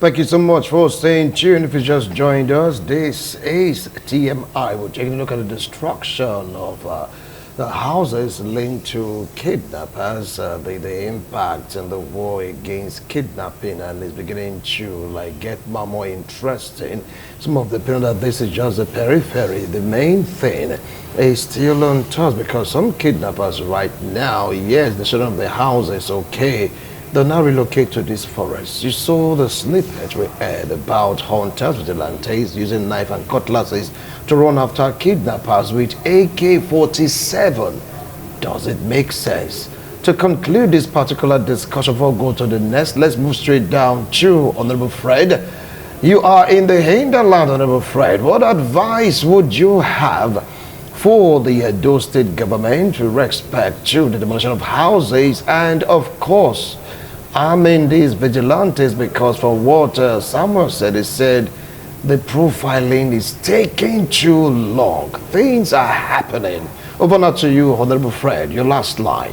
Thank you so much for staying tuned. If you just joined us, this is TMI. We're taking a look at the destruction of the houses linked to kidnappers, the impact and the war against kidnapping, and it's beginning to get more interesting. Some of the people that this is just the periphery. The main thing is still on touch because some kidnappers right now, yes, the shutting of the houses, okay, they'll now relocate to these forests. You saw the snippet we had about hunters, vigilantes using knife and cutlasses to run after kidnappers with AK-47. Does it make sense? To conclude this particular discussion, before we go to the next, let's move straight down to Honorable Fred. You are in the hinterland, Honorable Fred. What advice would you have for the EDO state government with respect to the demolition of houses and, of course, arming these vigilantes? Because from what Samuel said, he said the profiling is taking too long. Things are happening. Over now to you, Honorable Fred, your last line.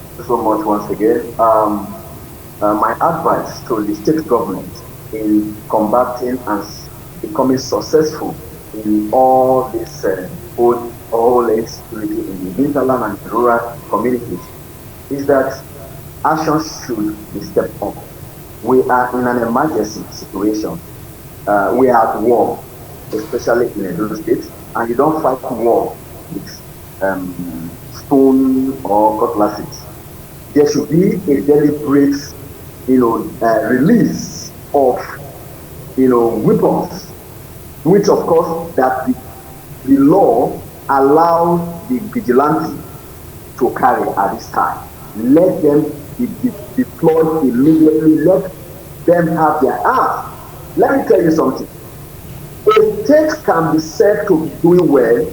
Thank you so much once again. My advice to the state government in combating and becoming successful in all this whole insecurity in the hinterland and the rural communities is that action should be stepped up. We are in an emergency situation. We are at war, especially in Edo State, and you don't fight war with stone or cutlasses. There should be a deliberate, release of, weapons, which of course that the law allows the vigilante to carry at this time. Let them be deployed immediately. Let them have their arms. Let me tell you something. A state can be said to be doing well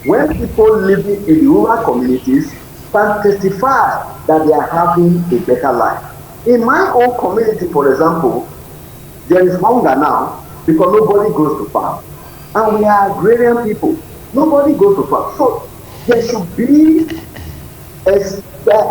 when people living in the rural communities can testify that they are having a better life. In my own community, for example, there is hunger now because nobody goes to farm. And we are agrarian people. Nobody goes to farm. So there should be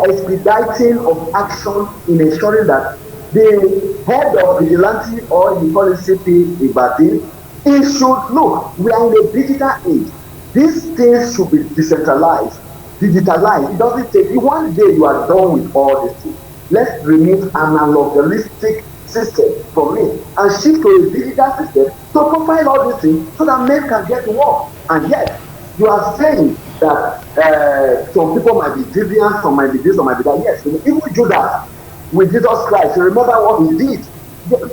expediting of action in ensuring that the head of vigilante, or you call it CP Ibadi, it should look, we are in a digital age. These things should be decentralized, digitalized. It doesn't take you one day you are done with all these things. Let's remove analogistic system from it and shift to a digital system to profile all these things so that men can get to work. And yet, you are saying that some people might be deviant, some might be this, some might be that. Yes, even Judas with Jesus Christ, you remember what he did.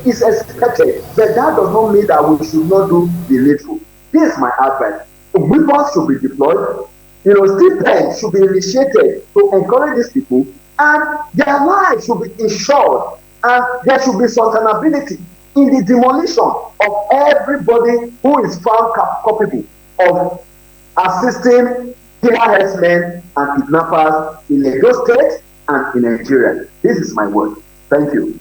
It's expected, but that does not mean that we should not do the needful. This is my advice. Weapons should be deployed. Stipends should be initiated to encourage these people, and their lives should be insured, and there should be sustainability in the demolition of everybody who is found culpable of assisting herdsmen and kidnappers in Lagos State and in Nigeria. This is my word. Thank you.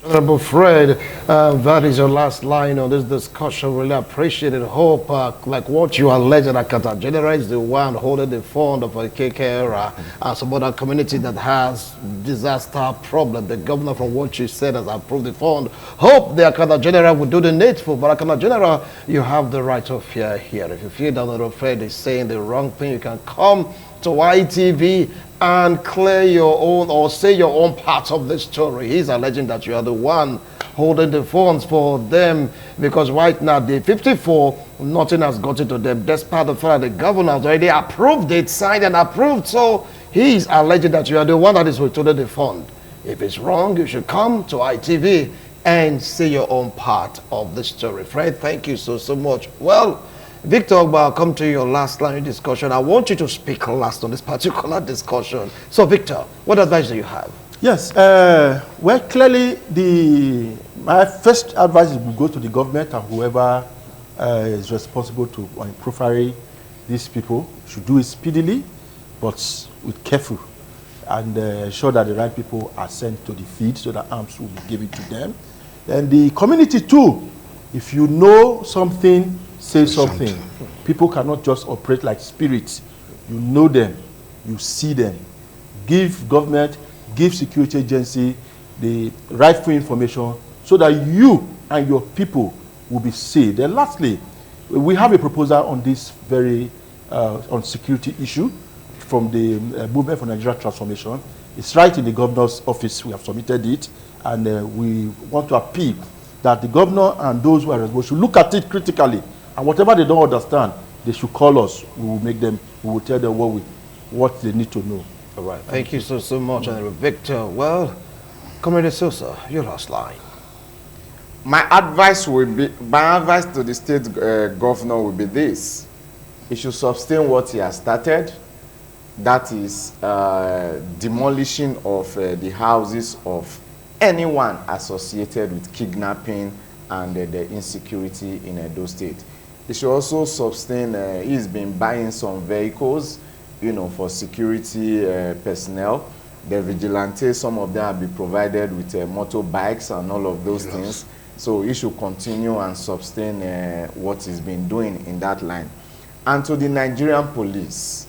Honorable Fred, that is your last line on this discussion. Really appreciate it. Hope, like what you alleged, that Qatar General is the one holding the fund of a KK and some other community that has disaster problem. The governor, from what you said, has approved the fund. Hope the Qatar General will do the needful. But Qatar General, you have the right of fear here. If you feel that Honorable Fred is saying the wrong thing, you can come to ITV and clear your own or say your own part of the story. He's alleging that you are the one holding the funds for them, because right now the 54, nothing has gotten to them, despite the fact that the governor has already approved it, signed and approved. So he's alleging that you are the one that is withholding the fund. If it's wrong, you should come to ITV and say your own part of the story. Fred, thank you so much. Well, Victor, I'll come to your last line of discussion. I want you to speak last on this particular discussion. So, Victor, what advice do you have? Yes, well, clearly, my first advice is to go to the government, and whoever is responsible to profile these people should do it speedily, but with careful, and ensure that the right people are sent to the field so that arms will be given to them. And the community too, if you know something, say something. People cannot just operate like spirits. You know them, you see them. Give government, give security agency the rightful information so that you and your people will be saved. And lastly, we have a proposal on this very on security issue from the Movement for Nigeria Transformation. It's right in the governor's office. We have submitted it, and we want to appeal that the governor and those who are responsible should look at it critically, and whatever they don't understand, they should call us. We will tell them what they need to know. All right. Thank you so much, Honorable Victor. Well, Comrade Sosa, your last line. My advice to the state governor will be this: he should sustain what he has started. That is demolition of the houses of anyone associated with kidnapping and the insecurity in Edo State. He should also sustain, he's been buying some vehicles, for security personnel. The vigilantes, some of them have been provided with motorbikes and all of those things. So he should continue and sustain what he's been doing in that line. And to the Nigerian police,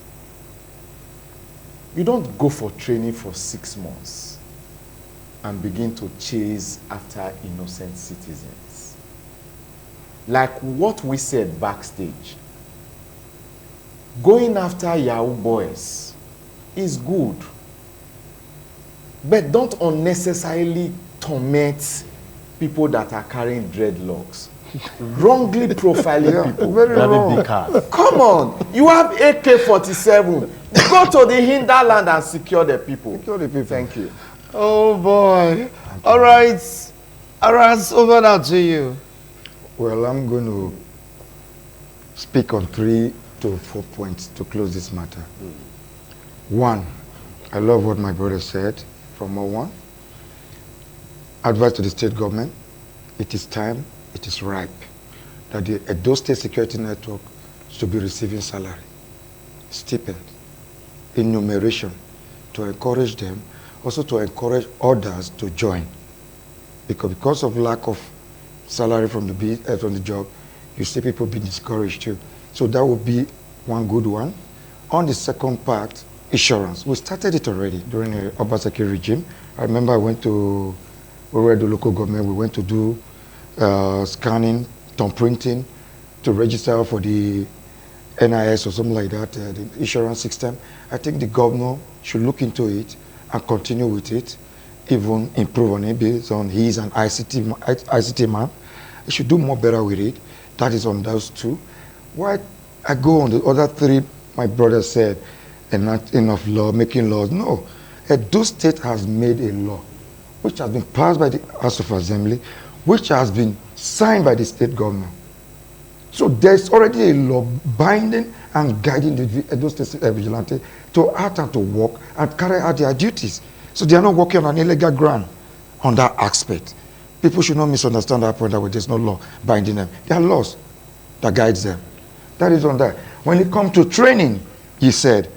you don't go for training for 6 months and begin to chase after innocent citizens. Like what we said backstage, going after Yahoo boys is good, but don't unnecessarily torment people that are carrying dreadlocks. Wrongly profiling people. Very wrong. Come on, you have AK-47. Go to the hinterland and secure the people. Secure the people. Thank you. Oh boy. All right. Aras, over now to you. Well, I'm going to speak on 3 to 4 points to close this matter. One, I love what my brother said from 01. Advice to the state government: it is time, it is ripe that the Edo State Security Network should be receiving salary, stipend, enumeration, to encourage them, also to encourage others to join. Because of lack of salary from the job, you see people being discouraged too. So that would be one good one. On the second part, insurance. We started it already during the Obaseki regime. I remember I went to the local government. We went to do scanning, thumb printing, to register for the NIS or something like that, the insurance system. I think the governor should look into it and continue with it, even improve on it based on he's an ICT man. He should do more better with it. That is on those two. Why I go on the other 3, my brother said, and not enough law, making laws. No. Edo State has made a law which has been passed by the House of Assembly, which has been signed by the state governor. So there's already a law binding and guiding the Edo State vigilante to act and to work and carry out their duties. So they are not working on an illegal ground on that aspect. People should not misunderstand that point that there's no law binding them. There are laws that guides them. That is on that. When it comes to training, he said,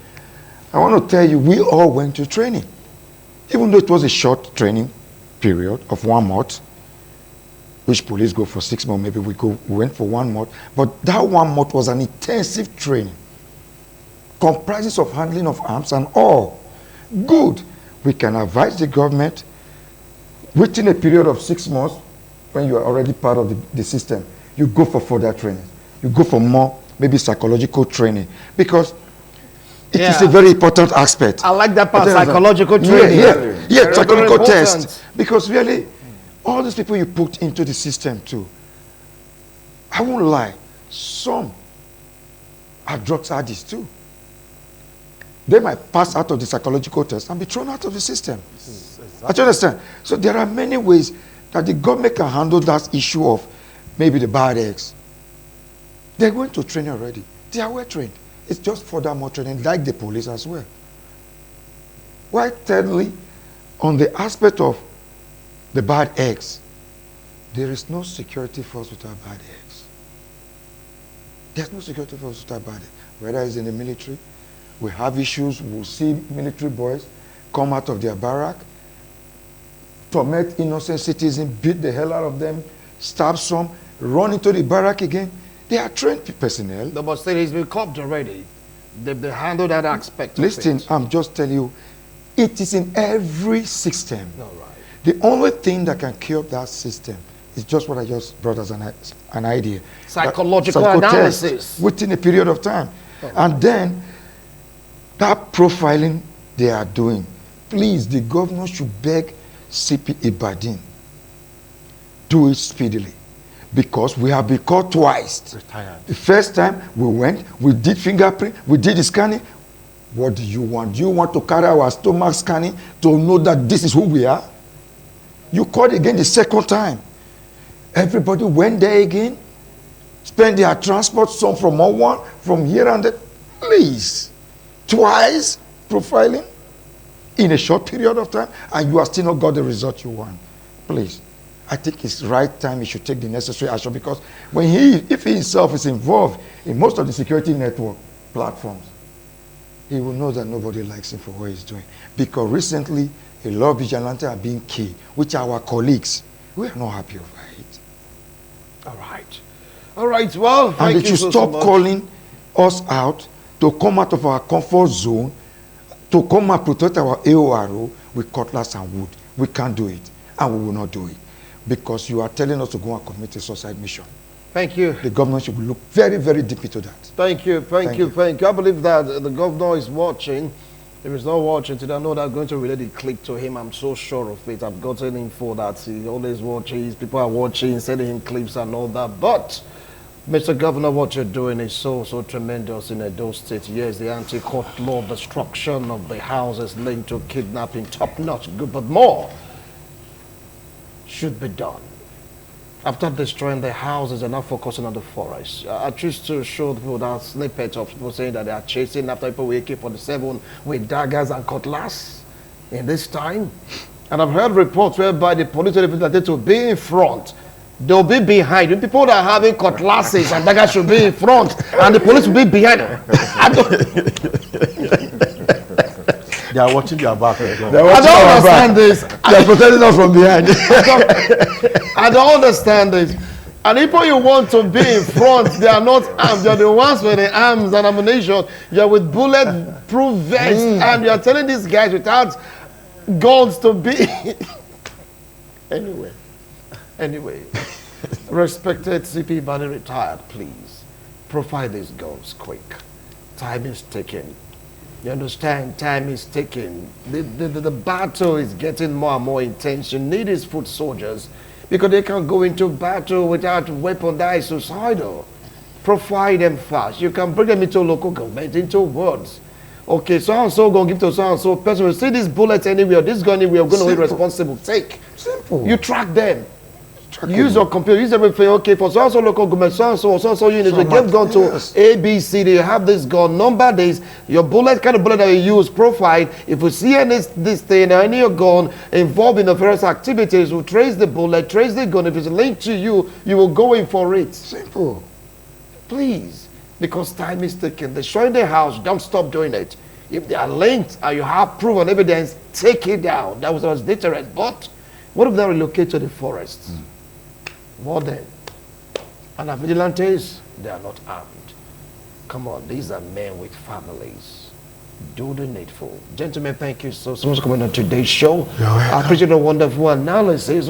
I want to tell you, we all went to training. Even though it was a short training period of 1 month, which police go for 6 months, maybe we went for 1 month, but that 1 month was an intensive training, comprises of handling of arms and all. Good. We can advise the government within a period of 6 months, when you are already part of the system, you go for further training. You go for more, maybe psychological training, because it is a very important aspect. I like that part, psychological training. Yeah, psychological test. Because really, all these people you put into the system too, I won't lie, some are drugs addicts too. They might pass out of the psychological test and be thrown out of the system. I understand. So there are many ways that the government can handle that issue of maybe the bad eggs. They're going to train already. They are well trained. It's just further more training, like the police as well. Why, thirdly, on the aspect of the bad eggs, there is no security force without bad eggs. There's no security force without bad eggs. Whether it's in the military, we have issues. We'll see military boys come out of their barrack, torment innocent citizens, beat the hell out of them, stab some, run into the barrack again. They are trained personnel. No, but still, he's been copped already. They handle that aspect. Listen, I'm just telling you, it is in every system. No, right. The only thing that can cure that system is just what I just brought as an idea. Psychological Psychotest analysis. within a period of time. And then that profiling they are doing, please, the governor should beg CP Ibadan, do it speedily. Because we have been caught twice. Retired. The first time we went, we did fingerprint, we did the scanning. What do you want? Do you want to carry our stomach scanning to know that this is who we are? You called again the second time. Everybody went there again, spent their transport, some from one, from here and there. Please, twice profiling in a short period of time, and you are still not got the result you want. Please, I think it's right time he should take the necessary action, because when if he himself is involved in most of the security network platforms, he will know that nobody likes him for what he's doing. Because recently, a lot of vigilantes are being killed, which are our colleagues. We are not happy over it. All right. All right, well, thank And they you should so stop much. calling us out to come out of our comfort zone, to come and protect our AORO with cutlass and wood. We can't do it, and we will not do it. Because you are telling us to go and commit a suicide mission. Thank you. The government should look very, very deep into that. Thank you. Thank you. I believe that the governor is watching. If he's not watching today, I know they're going to relay the clip to him. I'm so sure of it. I've gotten info that he always watches. People are watching, sending him clips and all that. But, Mr. Governor, what you're doing is so tremendous in Edo State. Yes, the anti-court law, destruction of the houses linked to kidnapping, top-notch, good, but more should be done. After destroying the houses, they're not focusing on the forest. I choose to show people that snippet of people saying that they are chasing after people with AK-47 with daggers and cutlass in this time. And I've heard reports whereby the police representatives will be in front. They'll be behind. The people that are having cutlasses and daggers should be in front, and the police will be behind. They are watching their back. I don't understand this. They are protecting us from behind. I don't understand this. And people you want to be in front, they are not armed. You're the ones with the arms and ammunition. You're with bulletproof vests, and you're telling these guys without guns to be. Anyway, respected CP Bani retired, please provide these guns quick. Time is ticking. You understand? Time is ticking. The battle is getting more and more intense. You need these foot soldiers because they can't go into battle without weapon. That is suicidal. Provide them fast. You can bring them into local government, into wards. Okay, so-and-so going to give to so-and-so person. You see this bullet anywhere, this gun anywhere, we're going to be responsible. Take. Simple. You track them. Use your computer, use everything. Okay, for so-and-so local government, so-and-so unit, you give gun to A, B, C, D, you have this gun, number this, your bullet, kind of bullet that you use, profile. If we see any this thing or any of your gun involved in the various activities, we'll trace the bullet, trace the gun. If it's linked to you, you will go in for it. Simple. Please, because time is ticking. Destroying the house, don't stop doing it. If they are linked and you have proof and evidence, take it down. That was deterrent. But what if they relocate to the forest? More than. And our vigilantes, they are not armed. Come on, these are men with families. Do the needful. Gentlemen, thank you so much for coming on today's show. I appreciate the wonderful analysis.